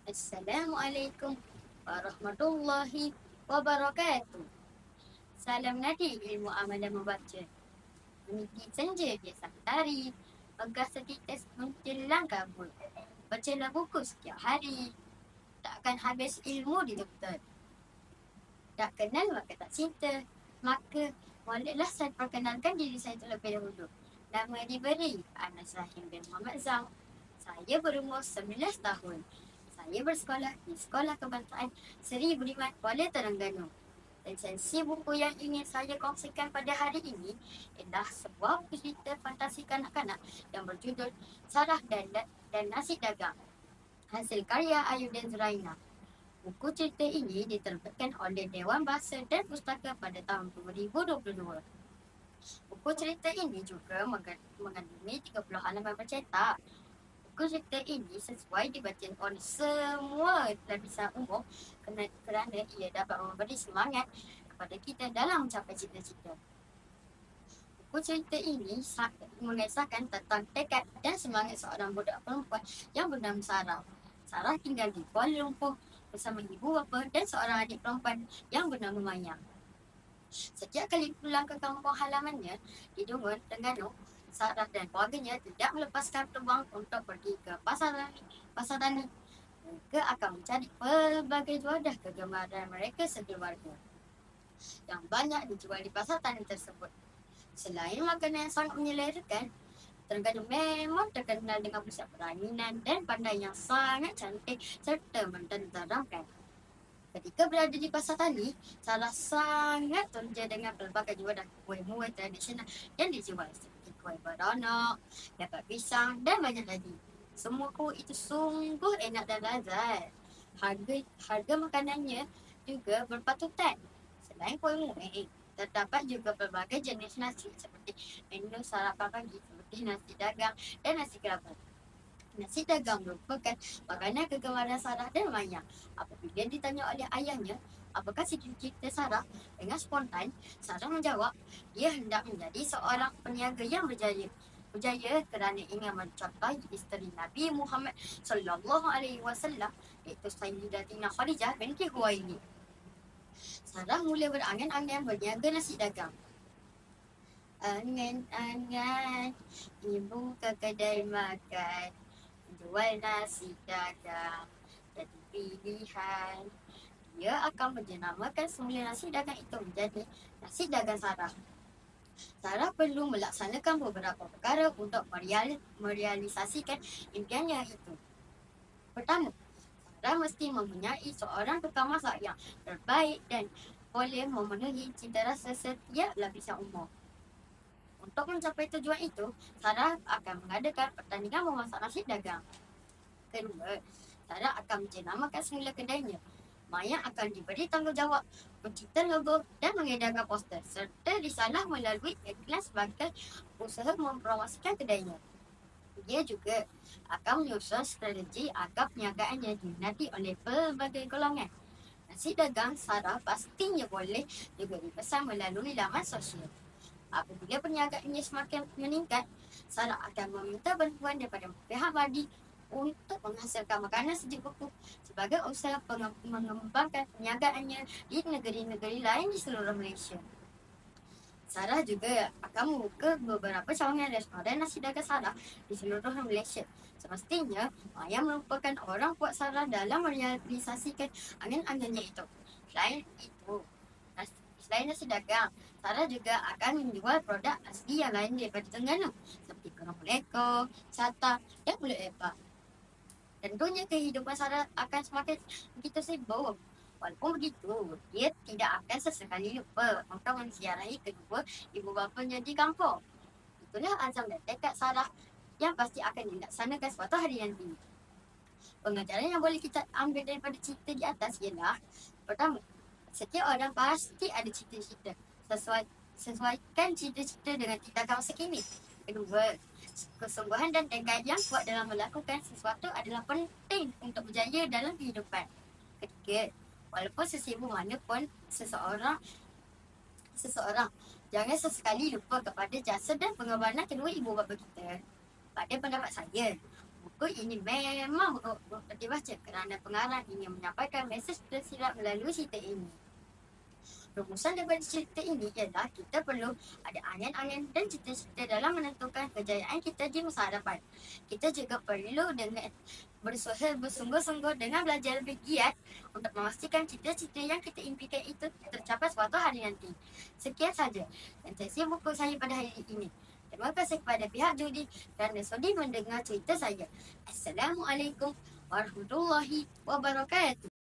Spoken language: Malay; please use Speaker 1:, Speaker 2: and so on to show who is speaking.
Speaker 1: Assalamualaikum warahmatullahi wabarakatuh. Salam nadi ilmu amal dan membaca. Meniti senja biasa mentari. Megah setitis menjelang kabut. Bacalah buku setiap hari. Takkan habis ilmu di doktor. Tak kenal maka tak cinta. Maka bolehlah saya perkenalkan diri saya terlebih dahulu. Nama diberi Anas Rahim bin Muhammad Zam. Saya berumur 19 tahun. Saya bersekolah di Sekolah Kebangsaan Seri Budiman, Kuala Terengganu. Resensi buku yang ingin saya kongsikan pada hari ini ialah sebuah buku cerita fantasi kanak-kanak yang berjudul Sarah dan Nasi Dagang. Hasil karya Ayuddin Zuraina. Buku cerita ini diterbitkan oleh Dewan Bahasa dan Pustaka pada tahun 2022. Buku cerita ini juga mengandungi 30 halaman bercetak. Buku cerita ini sesuai dibaca oleh semua lapisan umur kerana ia dapat memberi semangat kepada kita dalam mencapai cita-cita. Buku cerita ini mengisahkan tentang tekad dan semangat seorang budak perempuan yang bernama Sarah. Sarah tinggal di Kuala Lumpur bersama ibu bapa dan seorang adik perempuan yang bernama Maya. Setiap kali pulang ke kampung halamannya di Dungun, Terengganu, Sarah dan keluarganya tidak melepaskan peluang untuk pergi ke pasar tani. Mereka akan mencari pelbagai wadah kegemaran mereka sekeluarga yang banyak dijual di pasar tani tersebut. Selain makanan yang sangat menyelerakan, Terengganu memang terkenal dengan pusat perainan dan pantai yang sangat cantik serta mententeramkan. Ketika berada di pasar tani, Sarah sangat terja dengan pelbagai wadah kuih-muih tradisional yang dijual seperti kuih beranak, dapat pisang dan banyak lagi. Semua kuih itu sungguh enak dan lazat. Harga makanannya juga berpatutan. Selain kuih-muih, terdapat juga pelbagai jenis nasi seperti menu sarapan pagi seperti nasi dagang dan nasi kerabu. Nasi dagang merupakan makanan kegemaran Sarah dan Maya. Apabila ditanya oleh ayahnya, apakah cita-cita Sarah? Dengan spontan, Sarah menjawab, dia hendak menjadi seorang peniaga yang berjaya. Berjaya kerana ingin mencapai isteri Nabi Muhammad sallallahu alaihi wasallam, iaitu Sayyidatina Khadijah binti Khuwailid. Sarah mula berangan-angan berniaga nasi dagang. Angan-angan, ibu ke kedai makan, jual nasi dagang, jadi pilihan. Dia akan menjenamakan semula nasi dagang itu menjadi nasi dagang Sarah. Sarah perlu melaksanakan beberapa perkara untuk merealisasikan impiannya itu. Pertama, Sarah mesti mempunyai seorang tukang masak yang terbaik dan boleh memenuhi cita rasa setiap lapisan umur. Untuk mencapai tujuan itu, Sarah akan mengadakan pertandingan memasak nasi dagang. Kedua, Sarah akan menjenamakan semula kedainya. Maya akan diberi tanggungjawab mencipta logo dan mengedarkan poster serta risalah melalui iklan sebagai usaha mempromosikan kedainya. Dia juga akan menyusun strategi agar perniagaannya diminati oleh pelbagai golongan. Nasi dagang Sarah pastinya boleh juga dipesan melalui laman sosial. Apabila perniagaannya semakin meningkat, Sarah akan meminta bantuan daripada pihak Madi untuk menghasilkan makanan sejuk beku sebagai usaha mengembangkan perniagaannya di negeri-negeri lain di seluruh Malaysia. Sarah juga akan membuka beberapa cawangan restoran nasi dagang Sarah di seluruh Malaysia. Semestinya, Maya merupakan orang kuat Sarah dalam merealisasikan angan-angannya itu. Selain nasi dagang, Sarah juga akan menjual produk asli yang lain daripada Terengganu seperti kerang melekor, sata dan pulut lepak. Tentunya kehidupan Sarah akan semakin begitu sibuk. Walaupun begitu, dia tidak akan sesekali lupa untuk menziarahi kedua ibu bapanya di kampung. Itulah azam dan tekad Sarah yang pasti akan dilaksanakan suatu hari nanti. Pengajaran yang boleh kita ambil daripada cerita di atas ialah, pertama, setiap orang pasti ada cita-cita. Sesuaikan cita-cita dengan tindakan masa kini. Kedua, kesungguhan dan tekad yang kuat dalam melakukan sesuatu adalah penting untuk berjaya dalam kehidupan. Ketiga, walaupun sesibuk mana pun seseorang, jangan sesekali lupa kepada jasa dan pengorbanan kedua ibu bapa kita. Pada pendapat saya, buku ini memang perlu dibaca kerana pengarang ingin menyampaikan mesej tersirat melalui cerita ini. Rumusan daripada cerita ini ialah kita perlu ada angan-angan dan cita-cita dalam menentukan kejayaan kita di masa hadapan. Kita juga perlu dengan berusaha bersungguh-sungguh dengan belajar lebih giat untuk memastikan cita-cita yang kita impikan itu tercapai suatu hari nanti. Sekian saja sesi buku saya pada hari ini. Terima kasih kepada pihak judi kerana sudi mendengar cerita saya. Assalamualaikum warahmatullahi wabarakatuh.